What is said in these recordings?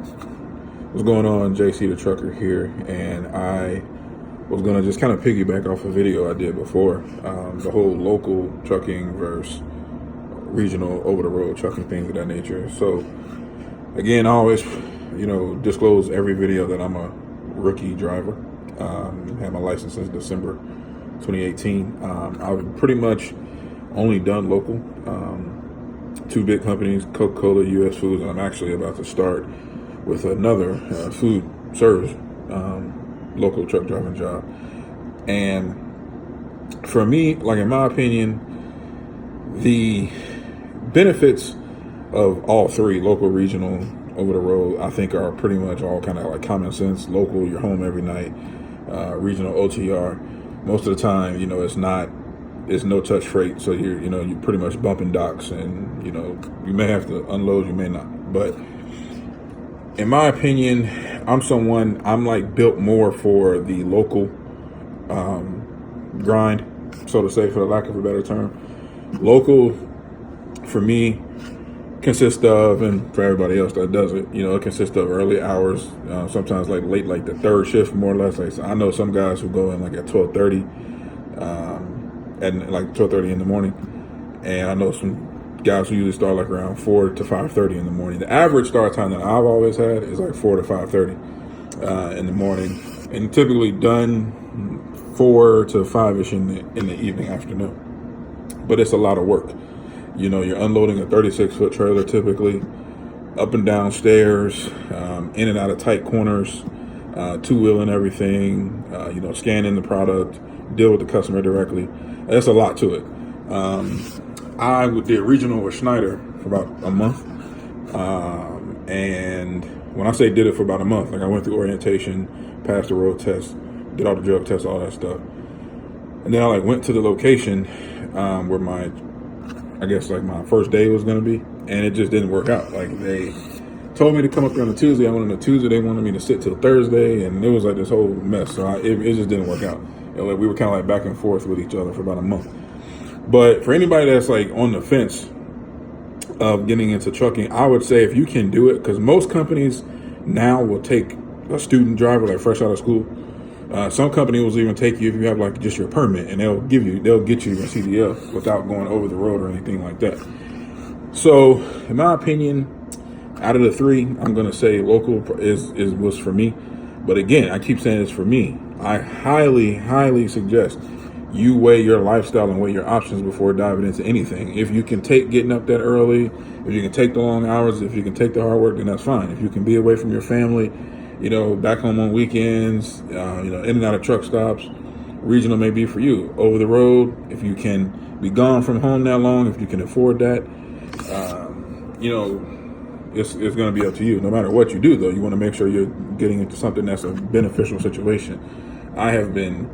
What's going on? JC the Trucker here, and I was gonna just kind of piggyback off a video I did before, the whole local trucking versus regional over-the-road trucking, things of that nature. So again, I always, disclose every video that I'm a rookie driver. Had my license since December 2018. I've pretty much only done local. Two big companies, Coca-Cola, US Foods, and I'm actually about to start with another food service local truck driving job. And for me, like in my opinion, the benefits of all three, local, regional, over the road, I think are pretty much all kind of like common sense. Local, you're home every night. Regional, OTR, most of the time, it's no touch freight, so you're pretty much bumping docks, and you may have to unload, you may not. But in my opinion, I'm like built more for the local grind, so to say, for the lack of a better term. Local for me consists of, and for everybody else that does it, it consists of early hours, sometimes like late, like the third shift, more or less. Like, I know some guys who go in like at 12:30, and like 12:30 in the morning, and I know some guys who usually start like around 4 to 5:30 in the morning. The average start time that I've always had is like 4 to 5:30 in the morning, and typically done 4 to 5ish in the evening, afternoon. But it's a lot of work. You're unloading a 36-foot trailer typically, up and down stairs, in and out of tight corners, two-wheeling everything, scanning the product, deal with the customer directly. That's a lot to it. I did regional with Schneider for about a month. And when I say did it for about a month, like I went through orientation, passed the road test, did all the drug tests, all that stuff. And then I went to the location where my first day was going to be, and it just didn't work out. Like, they told me to come up there on a Tuesday. I went on a Tuesday. They wanted me to sit till Thursday, and it was like this whole mess. So it just didn't work out. We were kind of like back and forth with each other for about a month. But for anybody that's like on the fence of getting into trucking, I would say if you can do it, because most companies now will take a student driver like fresh out of school. Some company will even take you if you have like just your permit, and they'll get you a CDL without going over the road or anything like that. So in my opinion, out of the three, I'm gonna say local was for me. But again, I keep saying it's for me. I highly suggest you weigh your lifestyle and weigh your options before diving into anything. If you can take getting up that early, if you can take the long hours, if you can take the hard work, then that's fine. If you can be away from your family, back home on weekends, in and out of truck stops, regional may be for you. Over the road, if you can be gone from home that long, if you can afford that, it's going to be up to you. No matter what you do, though, you want to make sure you're getting into something that's a beneficial situation. I have been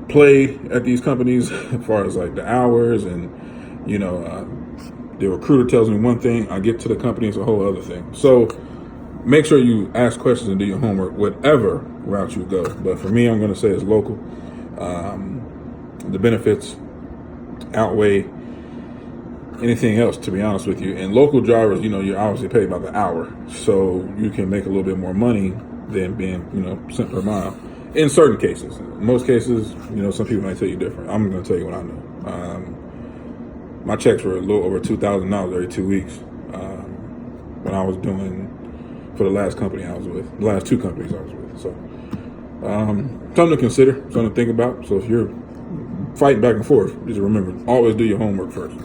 played at these companies as far as like the hours, and the recruiter tells me one thing, I get to the company, it's a whole other thing. So make sure you ask questions and do your homework, whatever route you go. But for me, I'm going to say it's local. The benefits outweigh anything else, to be honest with you. And local drivers, you're obviously paid by the hour, so you can make a little bit more money than being, cent per mile. In certain cases. In most cases, some people might tell you different. I'm going to tell you what I know. My checks were a little over $2,000 every 2 weeks when I was doing, for the last company I was with, the last two companies I was with. So something to consider, something to think about. So if you're fighting back and forth, just remember, always do your homework first.